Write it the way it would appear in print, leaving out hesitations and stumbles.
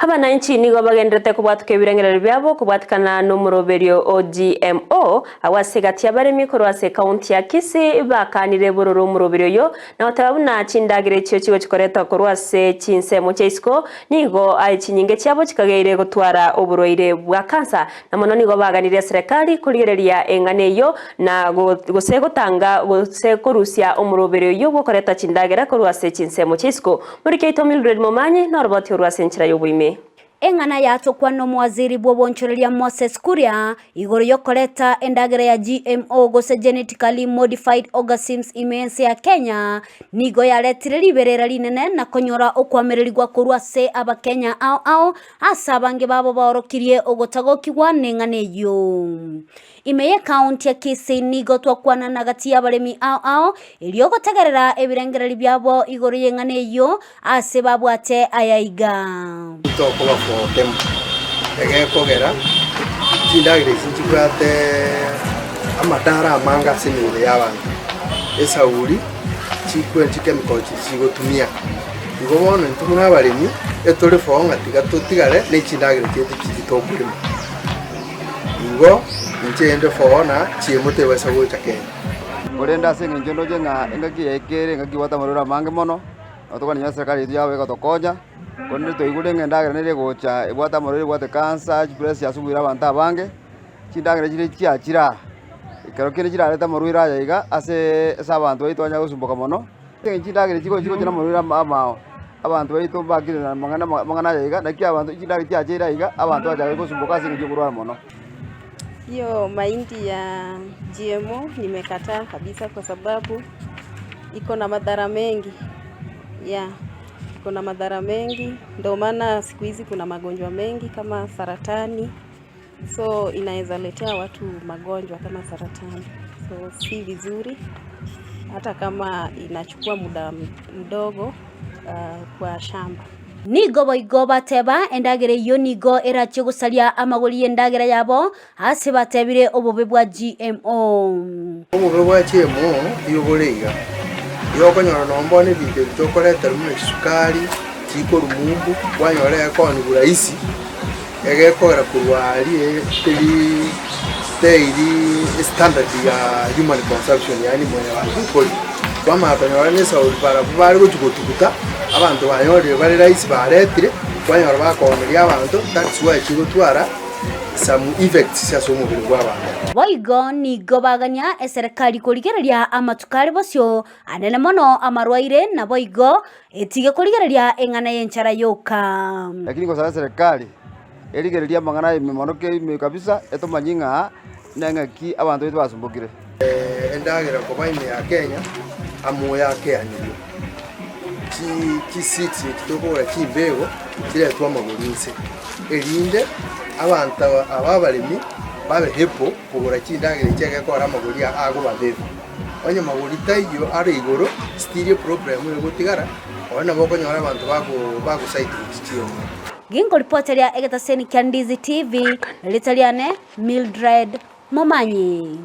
Abananchi nigo bagendete kubwatuka ebirengerero byabo kubwatikana n'umuroberio OGMO awasigati abaremi korwase county ya Kisii bakanire bururu umuroberio yo na batabuna chindagire cyo kigo kikoreta korwase chinsemo cheisiko nigo aichinyinge cyabo kikageire gutwara uburoire bwa kansa na mono nigo baganire serikali kurigereria engane yo na gusegotanga gusekorusya umuroberio yo gukoreta chindagire korwase chinsemo cheisiko muri Keito Mildred Momanyi na roboti urwase nchira y'ubuime. Engana yatokwa no mwaziri bw'obonchoreria Moses Kuria igoro yokoreta endagera ya GMO gose genetically modified organisms immense ya Kenya nigo yaretire liberera linene na konyora okwamererirwa kurwase abakenya ao asabange babo baorokirie ogotagokigwa nengane yo imeye county ya Kisii nigo twakwana na gati y'abaremi ao iliyogotegerera ebirengereri byabo igoro yengane yo ase babwate ayaiga tempo egekogera chindagire sinchikwate amatara amanga sinire y'abantu esauri chikwenchi chemical chigotumia igo bono ntumwa abaremi etore fonga tigatigare n'echindagire cyete chitokurima igo nchende fona chiemote wesa gocha Kenya orenda sengenjo noje nga engaki ekere ngaki wata marura mange mono otokani ya serikali yawe gotokonya konde toigure ngendagera nere gocha ebwata marore bwate cancer press yasubira abantu abange chindagera chire chiachira ikaro kire chirareta marwira yaiga ase abantu baitwanya gusumbuka mono chindagera chiko chira marwira amao abantu baito bakire na mangana yaiga naki abantu chindagera chiachira yaiga abantu bajaga gusumbuka singi kurwa mono. Hiyo mahindi ya GMO nimekataa kabisa kwa sababu iko na madhara mengi. Kuna madhara mengi, ndio maana siku hizi kuna magonjwa mengi kama saratani, so inaweza letea watu magonjwa kama saratani, so si vizuri hata kama inachukua muda mdogo kwa shamba. Nigo boigo bateba endagere yo nigo erache gusalia amagori endagera yabo hase batebire obobe bwa GMO. Obobe bwa GMO yoborega yokonyora nombone bide bitokoreta rumwe sukari chiko rumumbu kwanyora yakoni burahisi egekora kurwari teri standard ya human consumption yani mwenye bakuri kwama akonyora nesa uripara bari gutukuta abantu banyore bari rahisi baretire kwanyora bakoneria abantu that's why chiko twara some effects ya somo biri bw'abantu boigo nigo baganya eserikali kurigereria amatukari bosyo anene mono amarwaire na boigo etige kurigereria engana yenchara yoka lakini kwa sababu serikali erigereria mangana imimonoke kabisa etomanyinga nangaki abantu bitu basumbukire endagera ko baime ya Kenya amoya Kenya ki city kitokora kimbego kire twamagurinse erinde abantu ababaremi babe hepo kugura chindagire cyege ko aramaguri ago badevu onye maguri tayo ari igoro still problem yo gutigara ona boko nyora abantu bago site kitio gingo reporter ya Egetaseni Kandizi TV litaliane Mildred Momanyi.